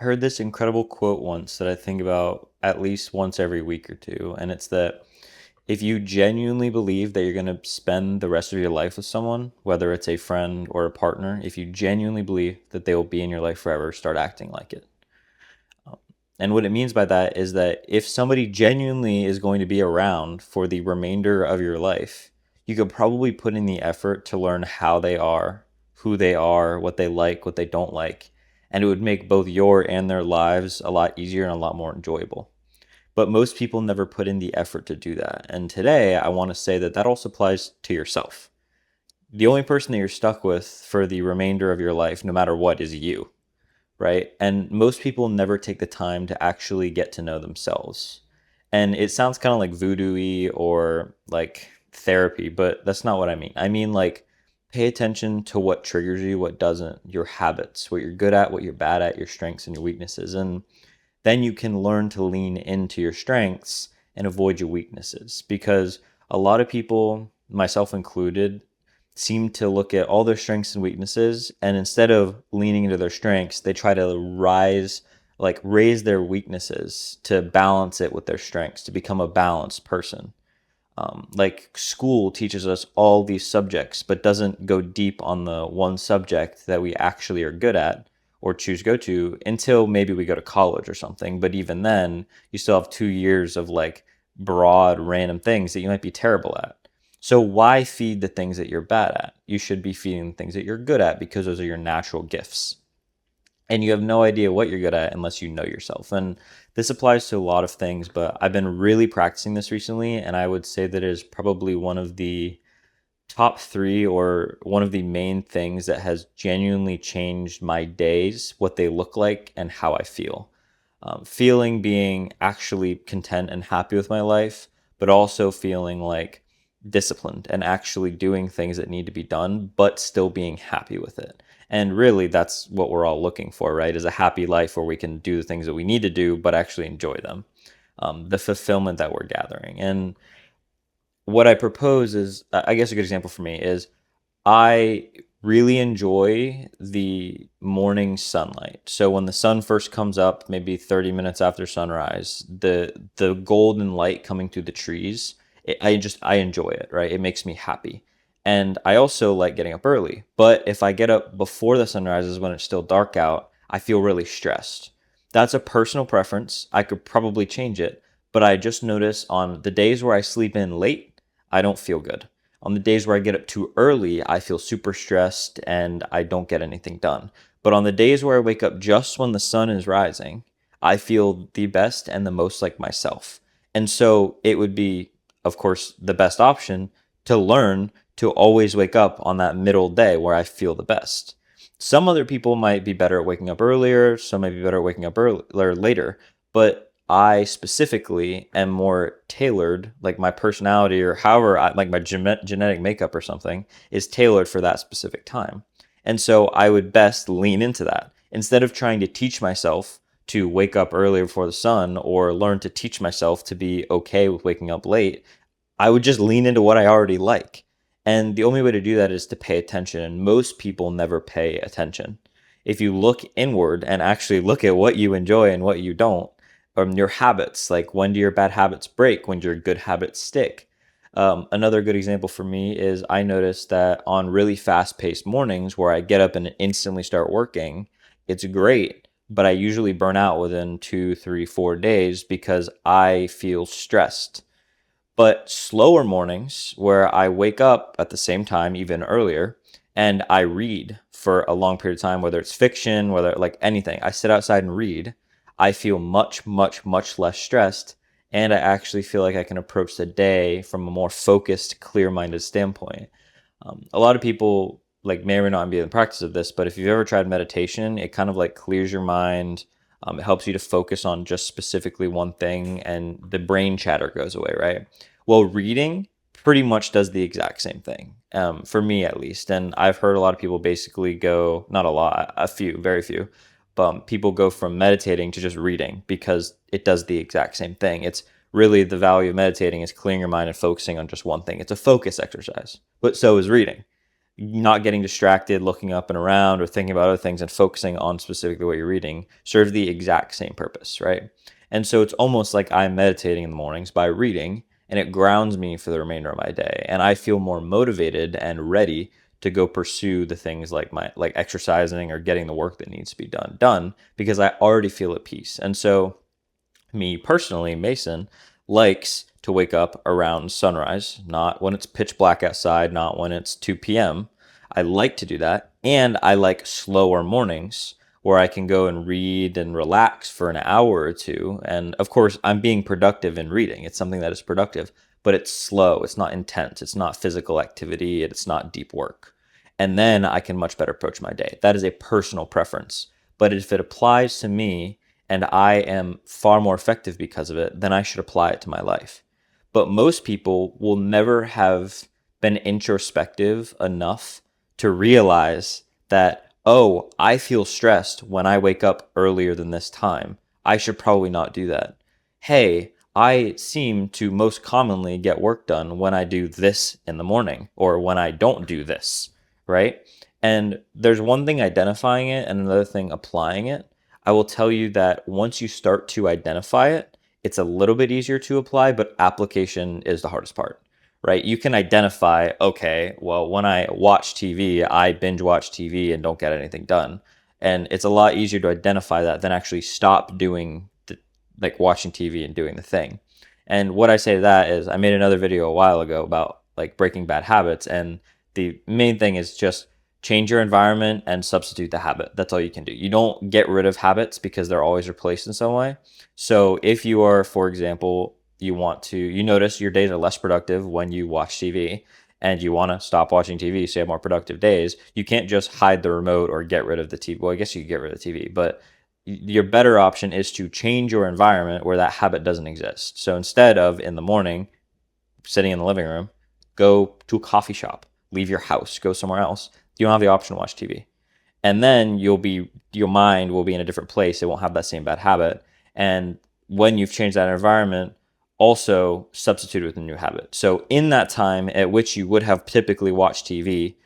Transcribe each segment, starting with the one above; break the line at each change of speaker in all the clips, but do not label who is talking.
I heard this incredible quote once that I think about at least once every week or two, and it's that if you genuinely believe that you're going to spend the rest of your life with someone, whether it's a friend or a partner, if you genuinely believe that they will be in your life forever, start acting like it. And what it means by that is that if somebody genuinely is going to be around for the remainder of your life, you could probably put in the effort to learn how they are, who they are, what they like, what they don't like. And it would make both your and their lives a lot easier and a lot more enjoyable. But most people never put in the effort to do that. And today, I want to say that that also applies to yourself. The only person that you're stuck with for the remainder of your life, no matter what, is you, right? And most people never take the time to actually get to know themselves. And it sounds kind of like voodoo-y or like therapy, but that's not what I mean. I mean, like, pay attention to what triggers you, what doesn't, your habits, what you're good at, what you're bad at, your strengths and your weaknesses. And then you can learn to lean into your strengths and avoid your weaknesses. Because a lot of people, myself included, seem to look at all their strengths and weaknesses, and instead of leaning into their strengths, they try to raise their weaknesses to balance it with their strengths to become a balanced person. Like school teaches us all these subjects, but doesn't go deep on the one subject that we actually are good at or choose to go to until maybe we go to college or something. But even then, you still have 2 years of like broad, random things that you might be terrible at. So why feed the things that you're bad at? You should be feeding the things that you're good at because those are your natural gifts. And you have no idea what you're good at unless you know yourself. And this applies to a lot of things, but I've been really practicing this recently, and I would say that it is probably one of the top three or one of the main things that has genuinely changed my days, what they look like, and how I feel. Feeling being actually content and happy with my life, but also feeling like disciplined and actually doing things that need to be done, but still being happy with it. And really, that's what we're all looking for, right? Is a happy life where we can do the things that we need to do, but actually enjoy them. The fulfillment that we're gathering. And what I propose is, I guess a good example for me is I really enjoy the morning sunlight. So when the sun first comes up, maybe 30 minutes after sunrise, the golden light coming through the trees, I enjoy it, right? It makes me happy. And I also like getting up early. But if I get up before the sun rises when it's still dark out, I feel really stressed. That's a personal preference. I could probably change it, but I just notice on the days where I sleep in late, I don't feel good. On the days where I get up too early, I feel super stressed and I don't get anything done. But on the days where I wake up just when the sun is rising, I feel the best and the most like myself. And so it would be, of course, the best option to learn to always wake up on that middle day where I feel the best. Some other people might be better at waking up earlier, some might be better at waking up earlier later, but I specifically am more tailored, like my personality or however, like my genetic makeup or something is tailored for that specific time. And so I would best lean into that instead of trying to teach myself to wake up earlier before the sun or learn to teach myself to be okay with waking up late. I would just lean into what I already like. And the only way to do that is to pay attention. And most people never pay attention. If you look inward and actually look at what you enjoy and what you don't, your habits, like when do your bad habits break? When do your good habits stick? Another good example for me is I noticed that on really fast paced mornings where I get up and instantly start working, it's great, but I usually burn out within 2, 3, 4 days because I feel stressed. But slower mornings where I wake up at the same time, even earlier, and I read for a long period of time, whether it's fiction, whether like anything, I sit outside and read, I feel much, much, much less stressed. And I actually feel like I can approach the day from a more focused, clear minded standpoint. A lot of people like may or may not be in the practice of this, but if you've ever tried meditation, it kind of like clears your mind. It helps you to focus on just specifically one thing, and the brain chatter goes away, right? Well, reading pretty much does the exact same thing, for me at least. And I've heard a lot of people basically go, not a lot, a few, very few, but people go from meditating to just reading because it does the exact same thing. It's really the value of meditating is clearing your mind and focusing on just one thing. It's a focus exercise, but so is reading. not getting distracted, looking up and around or thinking about other things and focusing on specifically what you're reading serves the exact same purpose, right? And so it's almost like I'm meditating in the mornings by reading, and it grounds me for the remainder of my day. And I feel more motivated and ready to go pursue the things like exercising or getting the work that needs to be done because I already feel at peace. And so me personally, Mason, likes to wake up around sunrise, not when it's pitch black outside, not when it's 2 p.m. I like to do that. And I like slower mornings where I can go and read and relax for an hour or two. And of course, I'm being productive in reading. It's something that is productive, but it's slow. It's not intense. It's not physical activity. It's not deep work. And then I can much better approach my day. That is a personal preference. But if it applies to me, and I am far more effective because of it, then I should apply it to my life. But most people will never have been introspective enough to realize that, oh, I feel stressed when I wake up earlier than this time. I should probably not do that. Hey, I seem to most commonly get work done when I do this in the morning or when I don't do this, right? And there's one thing identifying it and another thing applying it. I will tell you that once you start to identify it, it's a little bit easier to apply, but application is the hardest part, right? You can identify, okay, well, when I watch TV, I binge watch TV and don't get anything done. And it's a lot easier to identify that than actually stop doing like watching TV and doing the thing. And what I say to that is I made another video a while ago about like breaking bad habits. And the main thing is just change your environment and substitute the habit. That's all you can do. You don't get rid of habits because they're always replaced in some way. So if you are, for example, you notice your days are less productive when you watch TV and you want to stop watching TV so you have more productive days, you can't just hide the remote or get rid of the TV. Well, I guess you could get rid of the TV, but your better option is to change your environment where that habit doesn't exist. So instead of in the morning sitting in the living room, go to a coffee shop, leave your house, go somewhere else. You don't have the option to watch TV. And then your mind will be in a different place. It won't have that same bad habit. And when you've changed that environment, also substitute it with a new habit. So in that time at which you would have typically watched TV,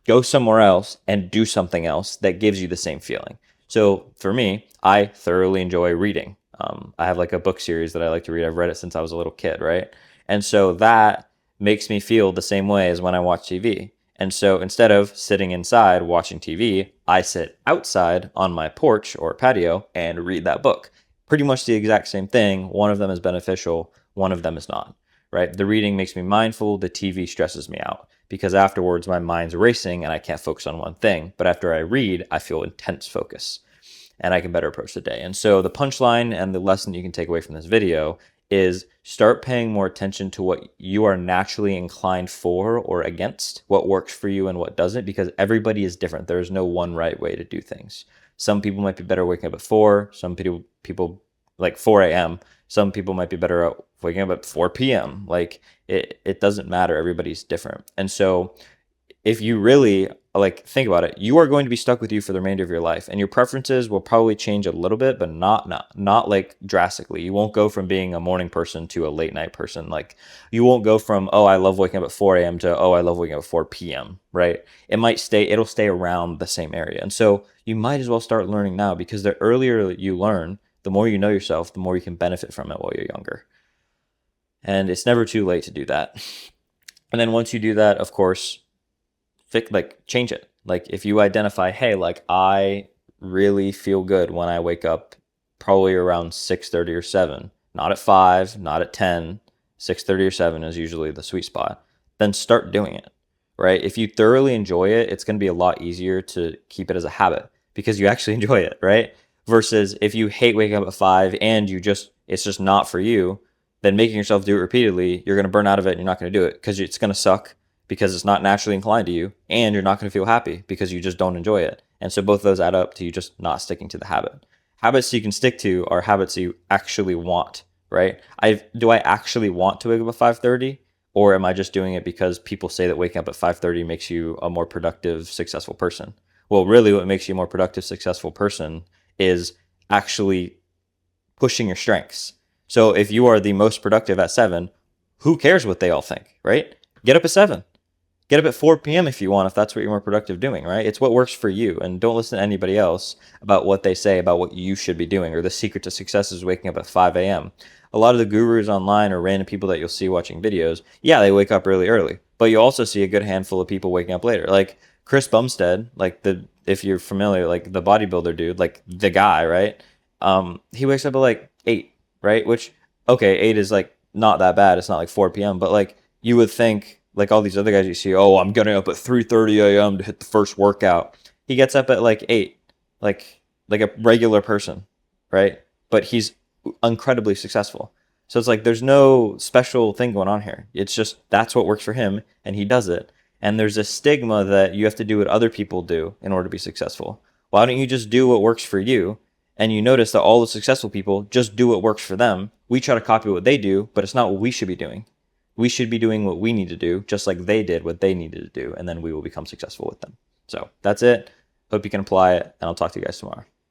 go somewhere else and do something else that gives you the same feeling. So for me, I thoroughly enjoy reading. I have like a book series that I like to read. I've read it since I was a little kid, right? And so that makes me feel the same way as when I watch TV. And so instead of sitting inside watching TV, I sit outside on my porch or patio and read that book. Pretty much the exact same thing. One of them is beneficial, one of them is not, right? The reading makes me mindful, the TV stresses me out because afterwards my mind's racing and I can't focus on one thing. But after I read, I feel intense focus and I can better approach the day. And so the punchline and the lesson you can take away from this video is start paying more attention to what you are naturally inclined for or against, what works for you and what doesn't, because everybody is different. There's no one right way to do things. Some people might be better waking up at 4, some people like 4 a.m. Some people might be better at waking up at 4 p.m. Like it doesn't matter. Everybody's different. And so if you really like think about it, you are going to be stuck with you for the remainder of your life, and your preferences will probably change a little bit, but not like drastically. You won't go from being a morning person to a late night person. Like you won't go from, oh, I love waking up at 4 a.m. to, oh, I love waking up at 4 p.m. Right? It'll stay around the same area. And so you might as well start learning now, because the earlier you learn, the more you know yourself, the more you can benefit from it while you're younger. And it's never too late to do that. And then once you do that, of course, change it. Like if you identify, hey, like I really feel good when I wake up probably around 6:30 or 7, not at 5, not at 10, 6:30 or 7 is usually the sweet spot, then start doing it, right? If you thoroughly enjoy it, it's going to be a lot easier to keep it as a habit because you actually enjoy it, right? Versus if you hate waking up at 5 and it's just not for you, then making yourself do it repeatedly, you're going to burn out of it and you're not going to do it because it's going to suck, because it's not naturally inclined to you, and you're not going to feel happy because you just don't enjoy it. And so both of those add up to you just not sticking to the habit. Habits you can stick to are habits you actually want, right? Do I actually want to wake up at 5:30, or am I just doing it because people say that waking up at 5:30 makes you a more productive, successful person? Well, really what makes you a more productive, successful person is actually pushing your strengths. So if you are the most productive at 7, who cares what they all think, right? Get up at 7. Get up at 4 p.m. if you want, if that's what you're more productive doing, right? It's what works for you. And don't listen to anybody else about what they say about what you should be doing, or the secret to success is waking up at 5 a.m. A lot of the gurus online or random people that you'll see watching videos, yeah, they wake up really early, but you also see a good handful of people waking up later. Like Chris Bumstead, like if you're familiar, like the bodybuilder dude, like the guy, right? He wakes up at like 8, right? Which, okay, 8 is like not that bad. It's not like 4 p.m., but like you would think, like all these other guys you see, oh, I'm getting up at 3:30 a.m. to hit the first workout. He gets up at like 8, like a regular person, right? But he's incredibly successful. So it's like there's no special thing going on here. It's just that's what works for him, and he does it. And there's a stigma that you have to do what other people do in order to be successful. Why don't you just do what works for you? And you notice that all the successful people just do what works for them. We try to copy what they do, but it's not what we should be doing. We should be doing what we need to do, just like they did what they needed to do, and then we will become successful with them. So that's it. Hope you can apply it, and I'll talk to you guys tomorrow.